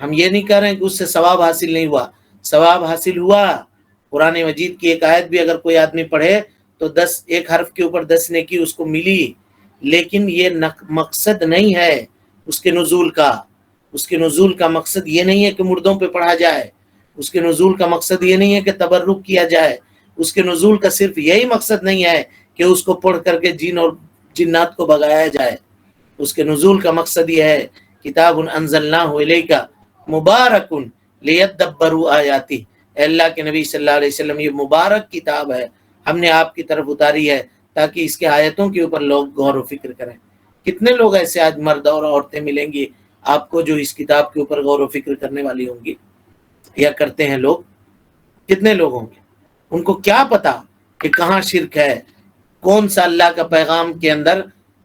ہم یہ نہیں کہہ رہے ہیں کہ اس سے ثواب حاصل نہیں ہوا، ثواب حاصل ہوا۔ قرآن مجید کی ایک آیت بھی اگر کوئی آدمی پڑھے تو 10 ایک حرف کے اوپر 10 نیکی اس کو ملی، لیکن یہ مقصد نہیں ہے اس کے نزول کا۔ اس کے نزول کا مقصد یہ نہیں ہے کہ مردوں پہ پڑھا جائے، اس کے نزول کا مقصد یہ نہیں ہے کہ تبرک کیا جائے، اس کے نزول کا صرف یہی مقصد نہیں ہے کہ اس کو پڑھ کر کے جن اور جنات کو بھگایا جائے۔ اس کے نزول کا مقصد یہ ہے کتاب انزلناہ الیک مبارک لیدبروا آیاتی، اے اللہ کے نبی صلی اللہ علیہ وسلم یہ مبارک کتاب ہے، ہم نے آپ کی طرف اتاری ہے تاکہ اس کے آیتوں کے اوپر لوگ غور و فکر کریں۔ کتنے لوگ ایسے آج مرد اور عورتیں ملیں گی آپ کو جو اس کتاب کے اوپر غور و فکر کرنے والی ہوں گی یا کرتے ہیں لوگ؟ کتنے لوگ ہوں گے؟ ان کو کیا پتا کہ کہاں شرک ہے، کون سا اللہ کا پیغام کے اندر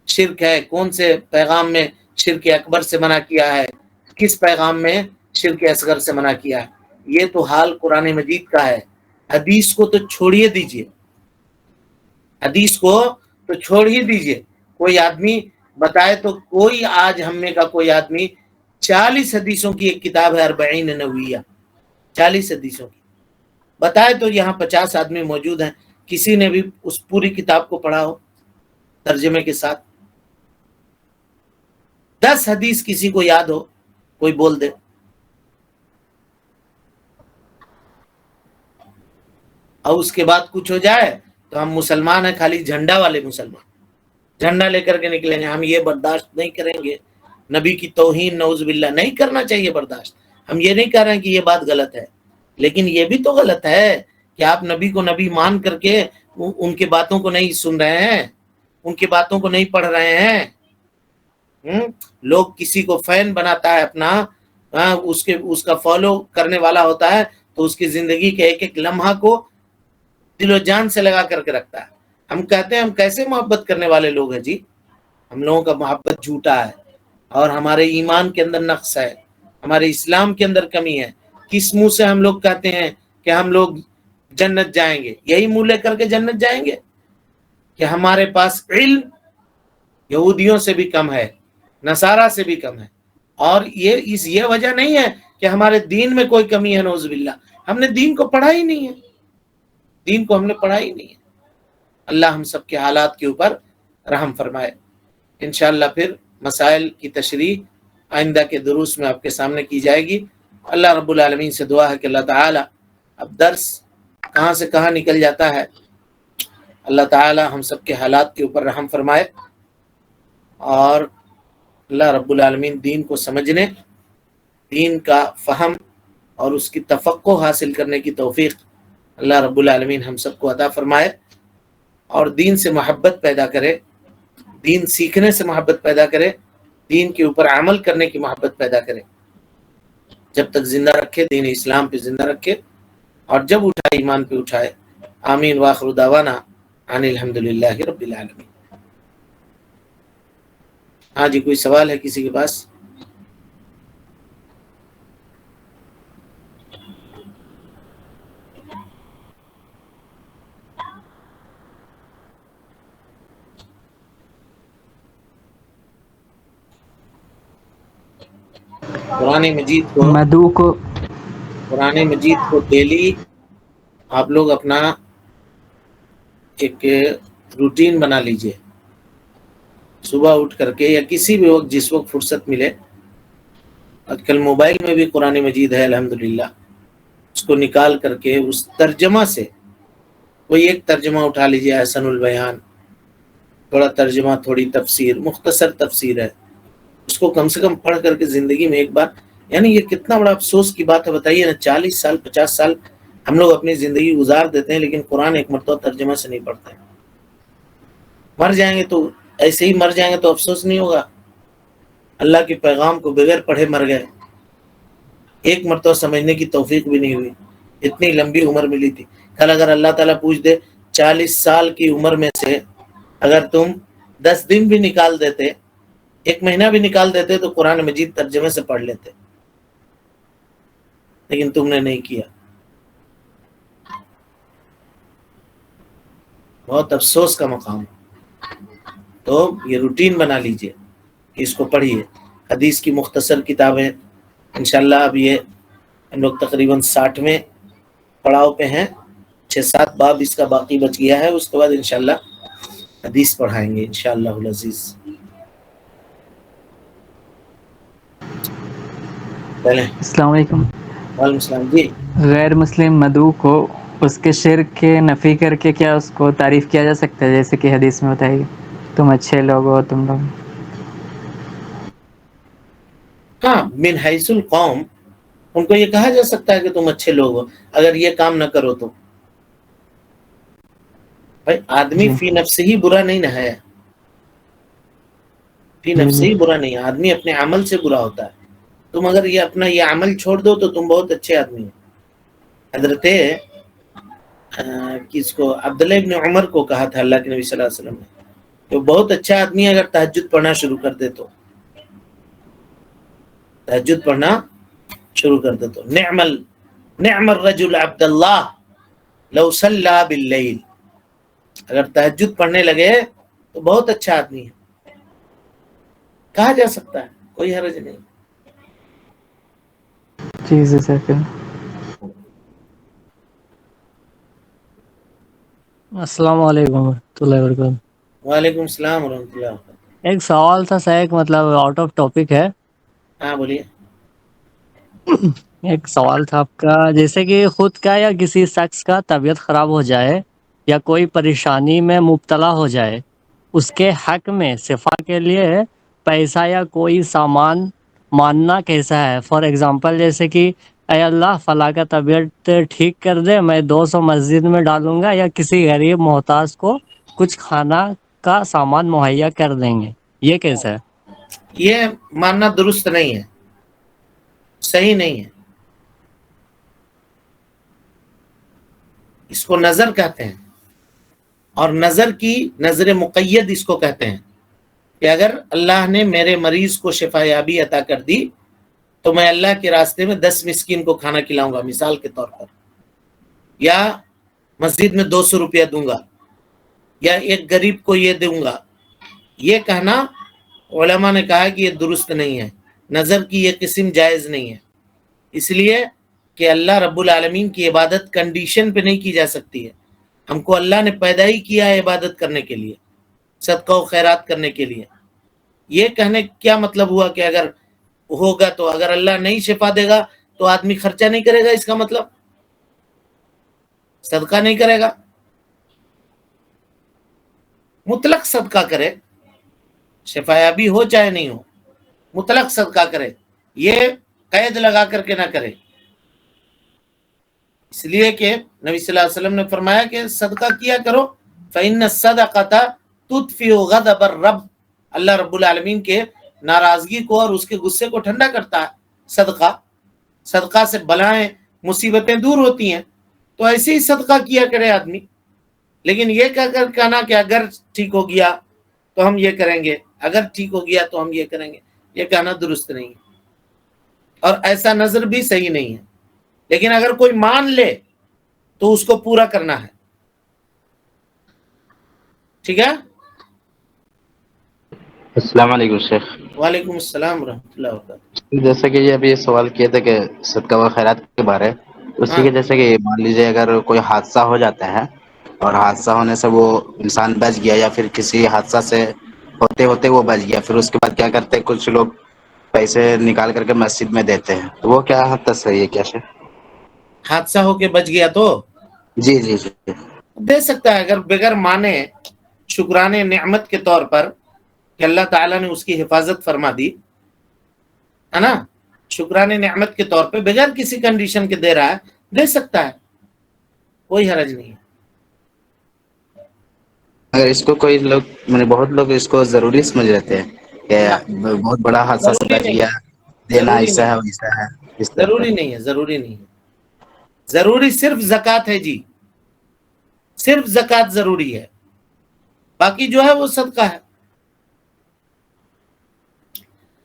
شرک ہے، کون سے پیغام میں شرک اکبر سے منع کیا ہے، کس پیغام میں شرک اصغر سے منع کیا ہے۔ یہ تو حال قرآن مجید کا ہے، حدیث کو تو چھوڑیے دیجئے، حدیث کو تو چھوڑ ہی دیجئے۔ کوئی آدمی بتائے تو، کوئی آج ہم میں کا کوئی آدمی 40 حدیثوں کی ایک کتاب ہے اربعین نوویہ، 40 حدیثوں کی بتائے تو یہاں 50 آدمی موجود ہیں، کسی نے بھی اس پوری کتاب کو پڑھا ہو ترجمے کے ساتھ؟ 10 حدیث کسی کو یاد ہو کوئی بول دے۔ اور اس کے بعد کچھ ہو جائے تو ہم مسلمان ہیں، خالی جھنڈا والے مسلمان، جھنڈا لے کر کے نکلیں گے، ہم یہ برداشت نہیں کریں گے۔ نبی کی توہین نعوذ باللہ نہیں کرنا چاہیے برداشت۔ ہم یہ نہیں کہہ رہے ہیں کہ یہ بات غلط ہے، لیکن یہ بھی تو غلط ہے کہ آپ نبی کو نبی مان کر کے ان کے باتوں کو نہیں سن رہے ہیں، ان کی باتوں کو نہیں پڑھ رہے ہیں۔ لوگ کسی کو فین بناتا ہے اپنا، اس کا فالو کرنے والا ہوتا ہے تو اس کی زندگی کے ایک ایک لمحہ کو دل و جان سے لگا کر کے رکھتا ہے۔ ہم کہتے ہیں ہم کیسے محبت کرنے والے لوگ ہیں جی؟ ہم لوگوں کا محبت جھوٹا ہے اور ہمارے ایمان کے اندر نقص ہے، ہمارے اسلام کے اندر کمی ہے۔ کس منہ سے ہم لوگ کہتے ہیں کہ ہم لوگ جنت جائیں گے؟ یہی منہ لے کر کے جنت جائیں گے کہ ہمارے پاس علم یہودیوں سے بھی کم ہے، نصارہ سے بھی کم ہے، اور یہ وجہ نہیں ہے کہ ہمارے دین میں کوئی کمی ہے، نعوذ باللہ۔ ہم نے دین کو پڑھا ہی نہیں ہے، دین کو ہم نے پڑھا ہی نہیں ہے۔ اللہ ہم سب کے حالات کے اوپر رحم فرمائے۔ انشاءاللہ پھر مسائل کی تشریح آئندہ کے دروس میں آپ کے سامنے کی جائے گی۔ اللہ رب العالمین سے دعا ہے کہ اللہ تعالی، اب درس کہاں سے کہاں نکل جاتا ہے، اللہ تعالی ہم سب کے حالات کے اوپر رحم فرمائے، اور اللہ رب العالمین دین کو سمجھنے، دین کا فہم اور اس کی تفقہ حاصل کرنے کی توفیق اللہ رب العالمین ہم سب کو عطا فرمائے، اور دین سے محبت پیدا کرے، دین سیکھنے سے محبت پیدا کرے، دین کے اوپر عمل کرنے کی محبت پیدا کرے، جب تک زندہ رکھے، دین اسلام پہ زندہ رکھے، اور جب اٹھائے ایمان پہ اٹھائے۔ آمین وآخر دعوانا ان الحمدللہ رب العالمین۔ ہاں جی، کوئی سوال ہے کسی کے پاس؟ قرآن مجید کو ڈیلی آپ لوگ اپنا ایک روٹین بنا لیجئے، صبح اٹھ کر کے یا کسی بھی وقت جس وقت فرصت ملے۔ آج کل موبائل میں بھی قرآن مجید ہے الحمدللہ، اس کو نکال کر کے اس ترجمہ سے کوئی ایک ترجمہ اٹھا لیجئے، احسن البیان، تھوڑا ترجمہ، تھوڑی تفسیر، مختصر تفسیر ہے، اس کو کم سے کم پڑھ کر کے زندگی میں ایک بار، یعنی یہ کتنا بڑا افسوس کی بات ہے بتائیے نا، 40 سال 50 سال ہم لوگ اپنی زندگی گزار دیتے ہیں لیکن قرآن ایک مرتبہ ترجمہ سے نہیں پڑھتے ہیں۔ مر جائیں گے تو ایسے ہی مر جائیں گے تو افسوس نہیں ہوگا؟ اللہ کے پیغام کو بغیر پڑھے مر گئے، ایک مرتبہ سمجھنے کی توفیق بھی نہیں ہوئی، اتنی لمبی عمر ملی تھی۔ کل اگر اللہ تعالیٰ پوچھ دے 40 سال کی عمر میں سے اگر تم 10 دن بھی نکال دیتے، 1 مہینہ بھی نکال دیتے تو قرآن مجید ترجمے سے پڑھ لیتے، لیکن تم نے نہیں کیا۔ بہت افسوس کا مقام ہے۔ تو یہ روٹین بنا لیجئے کہ اس کو پڑھیے۔ حدیث کی مختصر کتابیں انشاءاللہ اب یہ ہم لوگ تقریباً 60ویں پڑاؤ پہ ہیں، 6-7 باب اس کا باقی بچ گیا ہے، اس کے بعد انشاءاللہ حدیث پڑھائیں گے انشاءاللہ العزیز۔ السلام علیکم۔ وعلیکم السلام جی۔ غیر مسلم مدعو کو اس کے شرک کے نفی کر کے کیا اس کو تعریف کیا جا سکتا ہے، جیسے کہ حدیث میں بتائی تم اچھے لوگ ہو تم لوگ؟ ہاں، من حیث القوم ان کو یہ کہا جا سکتا ہے کہ تم اچھے لوگ ہو اگر یہ کام نہ کرو تو؟ بھائی آدمی جی فی نفس ہی برا نہیں نہ ہے، فی جی نفس جی ہی برا نہیں ہے، آدمی اپنے عمل سے برا ہوتا ہے۔ تم اگر یہ اپنا یہ عمل چھوڑ دو تو تم بہت اچھے آدمی ہو۔ حضرت کس کو، عبداللہ ابن عمر کو کہا تھا اللہ کے نبی صلی اللہ علیہ وسلم نے، تو بہت اچھا آدمی اگر تہجد پڑھنا شروع کر دے تو، تہجد پڑھنا شروع کر دے تو نعم الرجل عبد اللہ لو صلی باللیل، اگر تہجد پڑھنے لگے تو بہت اچھا آدمی ہے، کہا جا سکتا ہے، کوئی حرج نہیں۔ جی جزاک اللہ۔ السلام علیکم ورحمۃ اللہ وبرکاتہ۔ وعلیکم السلام ورحمۃ اللہ وبرکاتہ۔ ایک سوال تھا سر، مطلب آؤٹ آف ٹاپک ہے۔ ہاں بولیے۔ ایک سوال تھا آپ کا، جیسے کہ خود کا یا کسی شخص کا طبیعت خراب ہو جائے یا کوئی پریشانی میں مبتلا ہو جائے، اس کے حق میں شفا کے لیے پیسہ یا کوئی سامان ماننا کیسا ہے؟ فار ایگزامپل جیسے کہ اے اللہ فلاں کا طبیعت ٹھیک کر دے، میں 200 مسجد میں ڈالوں گا یا کسی غریب محتاج کو کچھ کھانا کا سامان مہیا کر دیں گے، یہ کیسا ہے؟ یہ ماننا درست نہیں ہے، صحیح نہیں ہے، اس کو نظر کہتے ہیں، اور نظر کی نظر مقید اس کو کہتے ہیں کہ اگر اللہ نے میرے مریض کو شفا یابی عطا کر دی تو میں اللہ کے راستے میں 10 مسکین کو کھانا کھلاؤں گا مثال کے طور پر، یا مسجد میں 200 روپیہ دوں گا، یا ایک غریب کو یہ دوں گا۔ یہ کہنا علماء نے کہا کہ یہ درست نہیں ہے، نظر کی یہ قسم جائز نہیں ہے، اس لیے کہ اللہ رب العالمین کی عبادت کنڈیشن پہ نہیں کی جا سکتی ہے۔ ہم کو اللہ نے پیدا ہی کیا ہے عبادت کرنے کے لیے، صدقہ و خیرات کرنے کے لیے۔ یہ کہنے کیا مطلب ہوا کہ اگر ہوگا تو، اگر اللہ نہیں شفا دے گا تو آدمی خرچہ نہیں کرے گا، اس کا مطلب صدقہ نہیں کرے گا؟ مطلق صدقہ کرے، شفا یابی ہو چاہے نہیں ہو، مطلق صدقہ کرے، یہ قید لگا کر کے نہ کرے، اس لیے کہ نبی صلی اللہ علیہ وسلم نے فرمایا کہ صدقہ کیا کرو، فإن الصدقۃ تطفئ غضب الرب، اللہ رب العالمین کے ناراضگی کو اور اس کے غصے کو ٹھنڈا کرتا ہے صدقہ سے بلائیں مصیبتیں دور ہوتی ہیں، تو ایسے ہی صدقہ کیا کرے آدمی۔ لیکن یہ کہنا کہ اگر ٹھیک ہو گیا تو ہم یہ کریں گے، اگر ٹھیک ہو گیا تو ہم یہ کریں گے، یہ کہنا درست نہیں ہے، اور ایسا نظر بھی صحیح نہیں ہے۔ لیکن اگر کوئی مان لے تو اس کو پورا کرنا ہے، ٹھیک ہے؟ السلام علیکم شیخ۔ وعلیکم السلام ورحمۃ اللہ وبرکاتہ۔ جیسا کہ یہ ابھی سوال کیے تھے کہ صدقہ و خیرات کے بارے، اسی ہاں کے جیسے کہ مان لیجیے اگر کوئی حادثہ ہو جاتا ہے اور حادثہ ہونے سے وہ انسان بچ گیا، یا پھر کسی حادثہ سے ہوتے ہوتے وہ بچ گیا، پھر اس کے بعد کیا کرتے ہیں کچھ لوگ پیسے نکال کر کے مسجد میں دیتے ہیں، تو وہ کیا حد تک صحیح ہے کیا شیخ؟ حادثہ ہو کے بچ گیا تو جی جی جی دے سکتا ہے، اگر بغیر مانے شکرانے نعمت کے طور پر کہ اللہ تعالیٰ نے اس کی حفاظت فرما دی ہے نا، شکرانے نعمت کے طور پہ بغیر کسی کنڈیشن کے دے رہا ہے، دے سکتا ہے، کوئی حرج نہیں ہے۔ اگر اس کو کوئی لوگ بہت لوگ اس کو ضروری سمجھ رہتے ہیں کہ نہ، بہت بڑا حادثہ سے ضروری بچ نہیں گیا، ہے، دینا ضروری ایسا نہیں ہے ہے، ویسا ہے، اس طرح کا۔ ضروری نہیں ہے، ضروری نہیں ہے، ضروری صرف زکوٰۃ ہے جی، صرف زکوٰۃ ضروری ہے، باقی جو ہے وہ صدقہ ہے،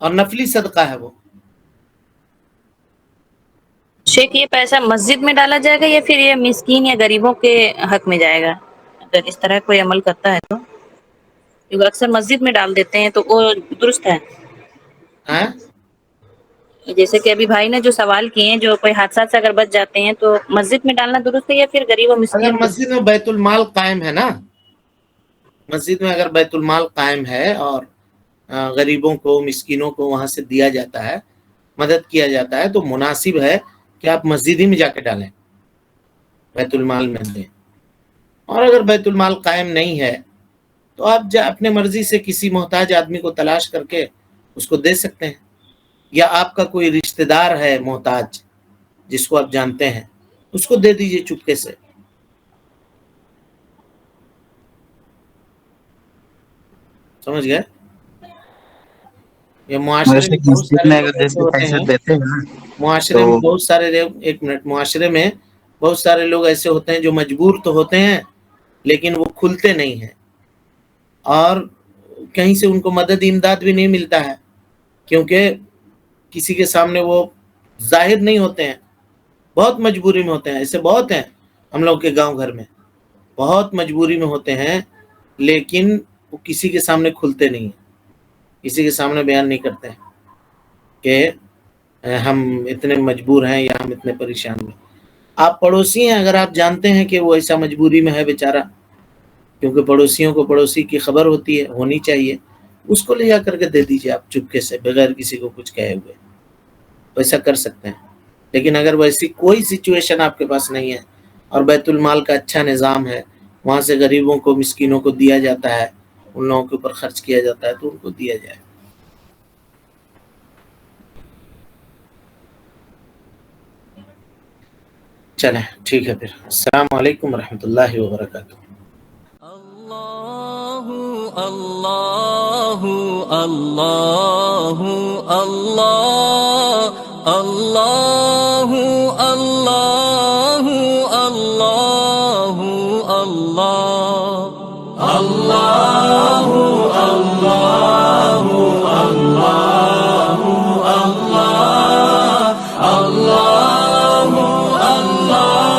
اور نفلی صدقہ ہے وہ۔ شیخ یہ پیسہ مسجد میں ڈالا جائے گا یا پھر یہ مسکین یا غریبوں کے حق میں جائے گا؟ اگر اس طرح کوئی عمل کرتا ہے تو، کیونکہ اکثر مسجد میں ڈال دیتے ہیں، تو وہ درست ہے؟ ہاں جیسے کہ ابھی بھائی نے جو سوال کیے ہیں، جو کوئی حادثات سے اگر بچ جاتے ہیں تو مسجد میں ڈالنا درست ہے یا پھر غریب و اگر مسکین کو؟ مسجد میں بیت المال قائم ہے نا، مسجد میں اگر بیت المال قائم ہے اور غریبوں کو مسکینوں کو وہاں سے دیا جاتا ہے، مدد کیا جاتا ہے، تو مناسب ہے کہ آپ مسجد ہی میں جا کے ڈالیں، بیت المال میں دیں۔ اور اگر بیت المال قائم نہیں ہے تو آپ اپنے مرضی سے کسی محتاج آدمی کو تلاش کر کے اس کو دے سکتے ہیں، یا آپ کا کوئی رشتہ دار ہے محتاج جس کو آپ جانتے ہیں اس کو دے دیجئے چپکے سے. سمجھ گئے؟ یہ معاشرے میں بہت مسجد سارے میں لوگ اگر ایسے جیسے ہوتے پیسے ہیں، دیتے ہیں نا معاشرے میں تو بہت سارے ایک منٹ، معاشرے میں بہت سارے لوگ ایسے ہوتے ہیں جو مجبور تو ہوتے ہیں لیکن وہ کھلتے نہیں ہیں، اور کہیں سے ان کو مدد امداد بھی نہیں ملتا ہے، کیونکہ کسی کے سامنے وہ ظاہر نہیں ہوتے ہیں، بہت مجبوری میں ہوتے ہیں. ایسے بہت ہیں ہم لوگ کے گاؤں گھر میں، بہت مجبوری میں ہوتے ہیں لیکن وہ کسی کے سامنے کھلتے نہیں ہیں، کسی کے سامنے بیان نہیں کرتے ہیں کہ ہم اتنے مجبور ہیں یا ہم اتنے پریشان ہیں. آپ پڑوسی ہیں، اگر آپ جانتے ہیں کہ وہ ایسا مجبوری میں ہے بیچارہ، کیونکہ پڑوسیوں کو پڑوسی کی خبر ہوتی ہے، ہونی چاہیے، اس کو لے جا کر کے دے دیجیے آپ چپکے سے، بغیر کسی کو کچھ کہے ہوئے. ویسا کر سکتے ہیں. لیکن اگر ویسی کوئی سچویشن آپ کے پاس نہیں ہے اور بیت المال کا اچھا نظام ہے، وہاں سے غریبوں کو، مسکینوں کو دیا جاتا ہے، ان لوگوں کے اوپر خرچ کیا جاتا ہے، تو ان کو دیا جائے. چلیں ٹھیک ہے پھر. السلام علیکم ورحمۃ اللہ وبرکاتہ. اللہ اللہ اللہ اللہ اللہ اللہ